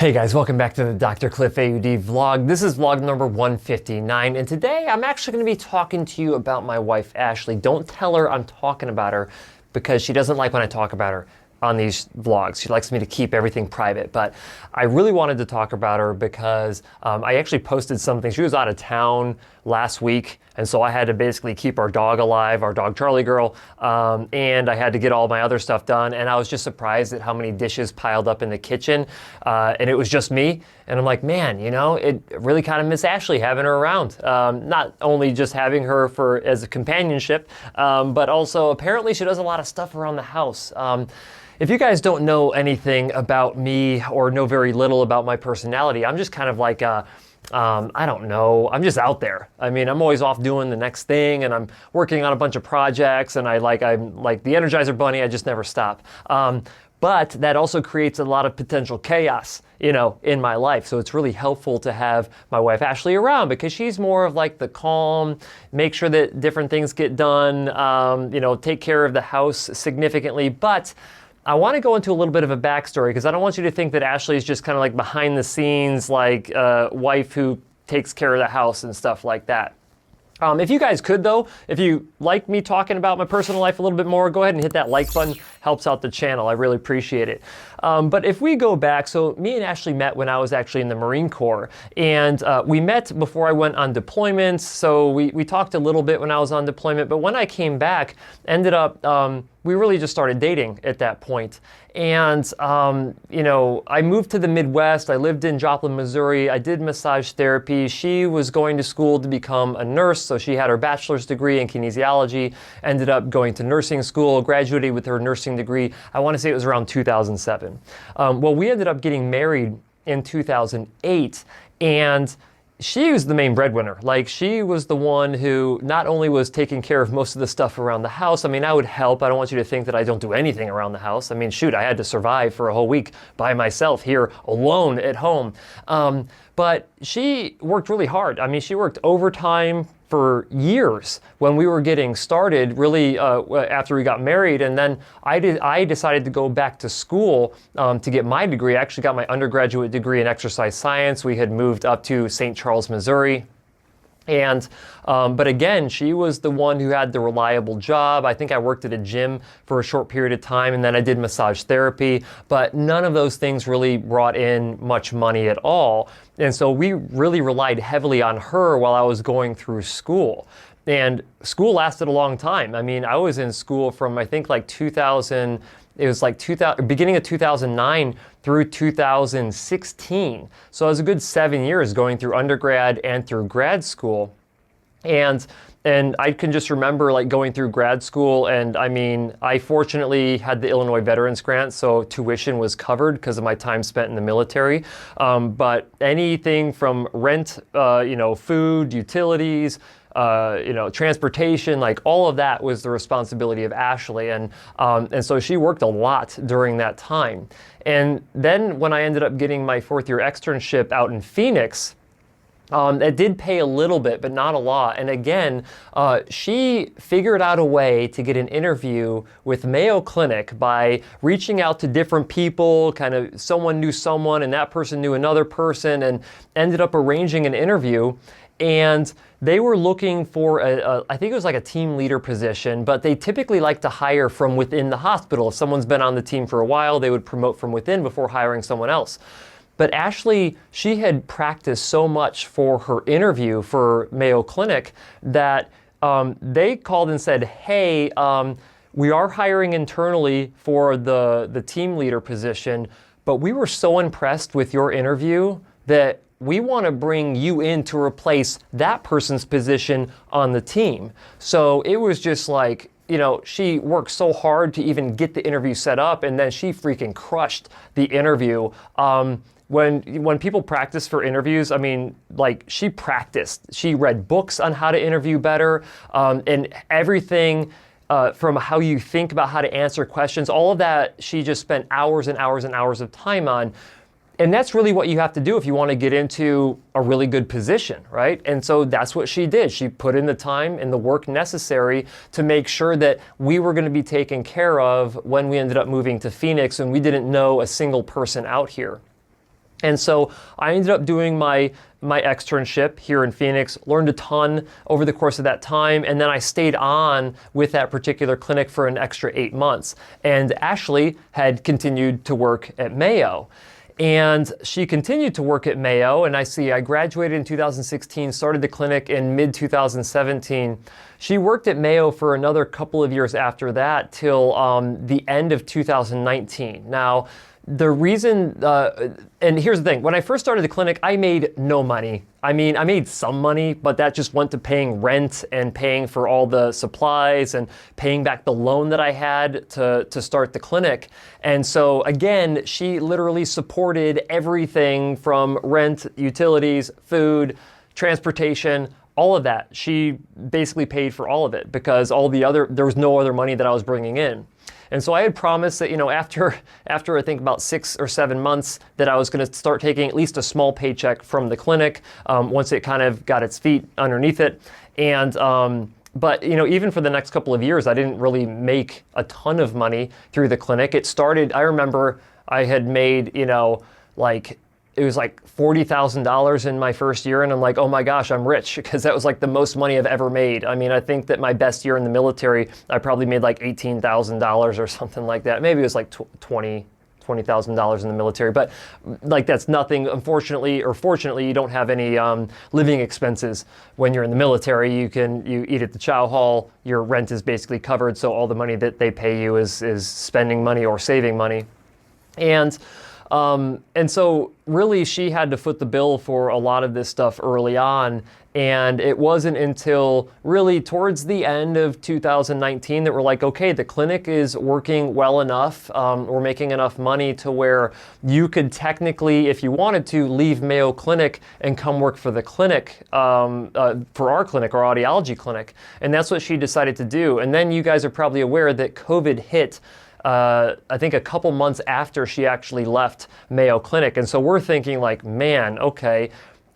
Hey guys, welcome back to the DrCliffAuD vlog. This is vlog number 159, and today I'm actually going to be talking to you about my wife, Ashley. Don't tell her I'm talking about her because she doesn't like when I talk about her on these vlogs. She likes me to keep everything private, but I really wanted to talk about her because I actually posted something. She was out of town last week, and so I had to basically keep our dog alive, our dog Charlie girl, and I had to get all my other stuff done, and I was just surprised at how many dishes piled up in the kitchen, and it was just me, and I'm like, man, you know, it really kind of miss Ashley having her around. Not only just having her as a companionship, but also apparently she does a lot of stuff around the house. If you guys don't know anything about me or know very little about my personality, I'm just kind of like I don't know, I'm just out there. I mean, I'm always off doing the next thing, and I'm working on a bunch of projects, and I'm like the Energizer Bunny, I just never stop. But that also creates a lot of potential chaos, you know, in my life. So it's really helpful to have my wife Ashley around because she's more of like the calm, make sure that different things get done, you know, take care of the house significantly. But I want to go into a little bit of a backstory because I don't want you to think that Ashley is just kind of like behind the scenes, like wife who takes care of the house and stuff like that. If you guys could though, if you like me talking about my personal life a little bit more, go ahead and hit that like button. Helps out the channel. I really appreciate it. But if we go back, so me and Ashley met when I was actually in the Marine Corps, and we met before I went on deployment. So we talked a little bit when I was on deployment, but when I came back, ended up, we really just started dating at that point. And, you know, I moved to the Midwest. I lived in Joplin, Missouri. I did massage therapy. She was going to school to become a nurse. So she had her bachelor's degree in kinesiology, ended up going to nursing school, graduated with her nursing degree. I want to say it was around 2007. Well, we ended up getting married in 2008, and she was the main breadwinner. Like, she was the one who not only was taking care of most of the stuff around the house. I mean, I would help. I don't want you to think that I don't do anything around the house. I mean, shoot, I had to survive for a whole week by myself here alone at home. But she worked really hard. I mean, she worked overtime for years when we were getting started, really after we got married. And then I decided to go back to school to get my degree. I actually got my undergraduate degree in exercise science. We had moved up to St. Charles, Missouri. And, but again, she was the one who had the reliable job. I think I worked at a gym for a short period of time, and then I did massage therapy, but none of those things really brought in much money at all. And so we really relied heavily on her while I was going through school. And school lasted a long time. I mean, I was in school from, I think, like 2000, it was like beginning of 2009 through 2016. So it was a good 7 years going through undergrad and through grad school. And I can just remember like going through grad school, and I mean, I fortunately had the Illinois Veterans Grant, so tuition was covered because of my time spent in the military. But anything from rent, you know, food, utilities, you know, transportation, like all of that was the responsibility of Ashley. And so she worked a lot during that time. And then when I ended up getting my fourth year externship out in Phoenix, it did pay a little bit, but not a lot. And again, she figured out a way to get an interview with Mayo Clinic by reaching out to different people, kind of someone knew someone and that person knew another person, and ended up arranging an interview. And they were looking for I think it was like a team leader position, but they typically like to hire from within the hospital. If someone's been on the team for a while, they would promote from within before hiring someone else. But Ashley, she had practiced so much for her interview for Mayo Clinic that they called and said, hey, we are hiring internally for the team leader position, but we were so impressed with your interview that we want to bring you in to replace that person's position on the team. So it was just like, you know, she worked so hard to even get the interview set up, and then she freaking crushed the interview. When people practice for interviews, I mean, like, she practiced. She read books on how to interview better, and everything from how you think about how to answer questions, all of that, she just spent hours and hours and hours of time on. And that's really what you have to do if you want to get into a really good position, right? And so that's what she did. She put in the time and the work necessary to make sure that we were going to be taken care of when we ended up moving to Phoenix and we didn't know a single person out here. And so I ended up doing my externship here in Phoenix, learned a ton over the course of that time, and then I stayed on with that particular clinic for an extra 8 months. And Ashley had continued to work at Mayo. And she continued to work at Mayo, and I graduated in 2016, started the clinic in mid-2017. She worked at Mayo for another couple of years after that till the end of 2019. Now, the reason, and here's the thing, when I first started the clinic, I made no money. I mean, I made some money, but that just went to paying rent and paying for all the supplies and paying back the loan that I had to start the clinic. And so again, she literally supported everything from rent, utilities, food, transportation, all of that. She basically paid for all of it because there was no other money that I was bringing in. And so I had promised that, after I think about 6 or 7 months, that I was going to start taking at least a small paycheck from the clinic once it kind of got its feet underneath it. And but even for the next couple of years, I didn't really make a ton of money through the clinic. It started. I remember I had made it was like $40,000 in my first year, and I'm like, oh my gosh, I'm rich, because that was like the most money I've ever made. I mean, I think that my best year in the military, I probably made like $18,000 or something like that. Maybe it was like $20,000 in the military, but like that's nothing. Unfortunately, or fortunately, you don't have any living expenses when you're in the military. You eat at the chow hall. Your rent is basically covered, so all the money that they pay you is spending money or saving money, and so really she had to foot the bill for a lot of this stuff early on. And it wasn't until really towards the end of 2019 that we're like, okay, the clinic is working well enough. We're making enough money to where you could technically, if you wanted to, leave Mayo Clinic and come work for the clinic, for our clinic, our audiology clinic. And that's what she decided to do. And then you guys are probably aware that COVID hit I think a couple months after she actually left Mayo Clinic. And so we're thinking like, man, okay,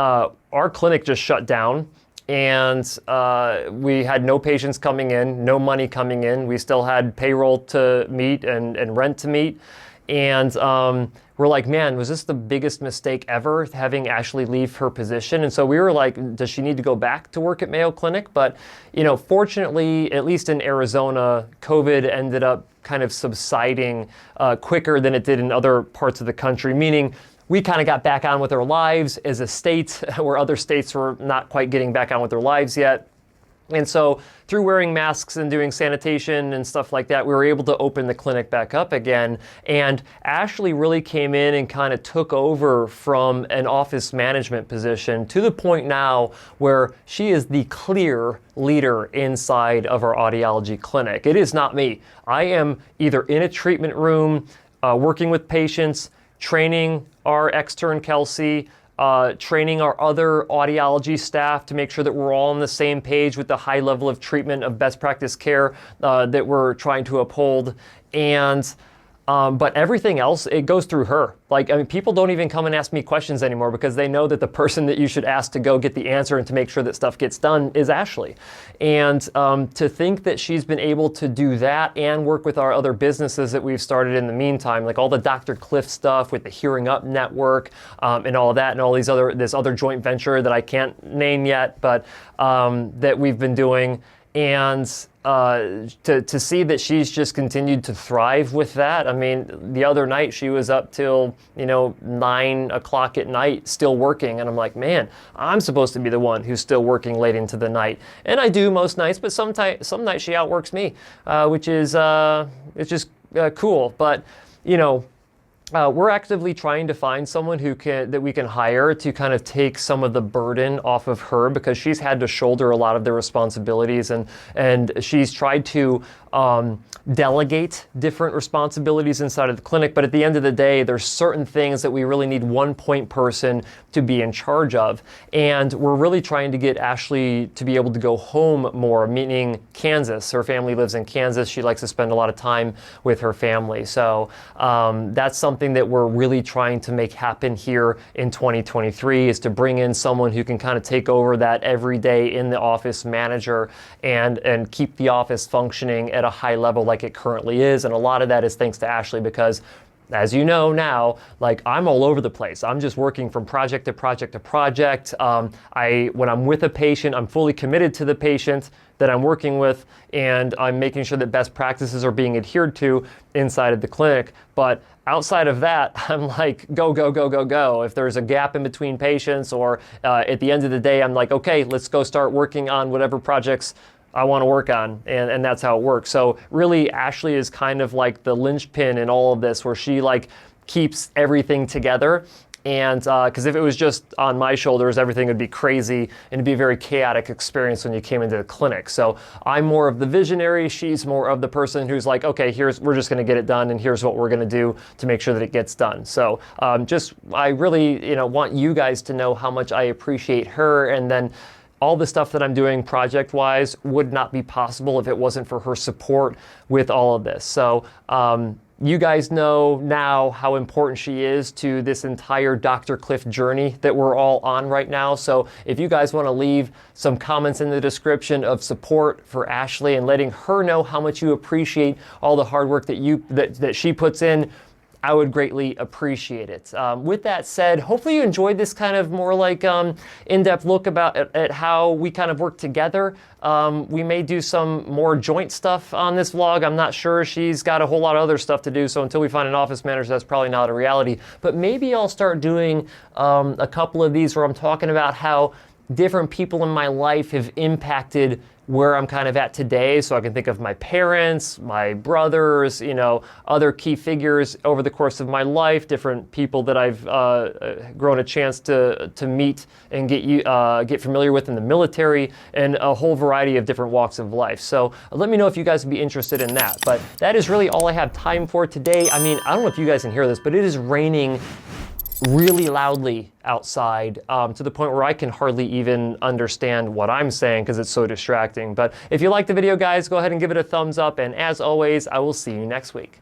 our clinic just shut down and we had no patients coming in, no money coming in. We still had payroll to meet and rent to meet. And we're like, man, was this the biggest mistake ever, having Ashley leave her position? And so we were like, does she need to go back to work at Mayo Clinic? But, fortunately, at least in Arizona, COVID ended up kind of subsiding quicker than it did in other parts of the country, meaning we kind of got back on with our lives as a state where other states were not quite getting back on with their lives yet. And so through wearing masks and doing sanitation and stuff like that, we were able to open the clinic back up again. And Ashley really came in and kind of took over from an office management position to the point now where she is the clear leader inside of our audiology clinic. It is not me. I am either in a treatment room, working with patients, training our extern Kelsey, training our other audiology staff to make sure that we're all on the same page with the high level of treatment of best practice care that we're trying to uphold. And but everything else, it goes through her. People don't even come and ask me questions anymore because they know that the person that you should ask to go get the answer and to make sure that stuff gets done is Ashley. And to think that she's been able to do that and work with our other businesses that we've started in the meantime, like all the Dr. Cliff stuff with the Hearing Up Network and all of that, and all this other joint venture that I can't name yet, but that we've been doing. And to see that she's just continued to thrive with that. I mean, the other night she was up till 9 o'clock at night still working, and I'm like, man, I'm supposed to be the one who's still working late into the night, and I do most nights, but some nights she outworks me, which is it's just cool. But we're actively trying to find someone that we can hire to kind of take some of the burden off of her, because she's had to shoulder a lot of the responsibilities, and she's tried to delegate different responsibilities inside of the clinic. But at the end of the day, there's certain things that we really need one point person to be in charge of. And we're really trying to get Ashley to be able to go home more, meaning Kansas. Her family lives in Kansas. She likes to spend a lot of time with her family. So that's something that we're really trying to make happen here in 2023, is to bring in someone who can kind of take over that everyday in the office manager and keep the office functioning at a high level like it currently is. And a lot of that is thanks to Ashley, because as you know now, like I'm all over the place. I'm just working from project to project to project. When I'm with a patient, I'm fully committed to the patient that I'm working with, and I'm making sure that best practices are being adhered to inside of the clinic. But outside of that, I'm like, go, go, go, go, go. If there's a gap in between patients, or at the end of the day, I'm like, okay, let's go start working on whatever projects I want to work on, and that's how it works. So really, Ashley is kind of like the linchpin in all of this, where she like keeps everything together. And because if it was just on my shoulders, everything would be crazy and it'd be a very chaotic experience when you came into the clinic. So I'm more of the visionary. She's more of the person who's like, okay, we're just going to get it done, and here's what we're going to do to make sure that it gets done. So I really, want you guys to know how much I appreciate her, and then all the stuff that I'm doing project-wise would not be possible if it wasn't for her support with all of this. So you guys know now how important she is to this entire Dr. Cliff journey that we're all on right now. So if you guys want to leave some comments in the description of support for Ashley and letting her know how much you appreciate all the hard work that she puts in, I would greatly appreciate it. With that said, hopefully you enjoyed this kind of more like in-depth look at how we kind of work together. We may do some more joint stuff on this vlog. I'm not sure. She's got a whole lot of other stuff to do, so until we find an office manager, that's probably not a reality. But maybe I'll start doing a couple of these where I'm talking about how different people in my life have impacted where I'm kind of at today. So I can think of my parents, my brothers, other key figures over the course of my life, different people that I've grown a chance to meet and get familiar with in the military, and a whole variety of different walks of life. So let me know if you guys would be interested in that. But that is really all I have time for today. I mean, I don't know if you guys can hear this, but it is raining really loudly outside, to the point where I can hardly even understand what I'm saying because it's so distracting. But if you like the video, guys, go ahead and give it a thumbs up. And as always, I will see you next week.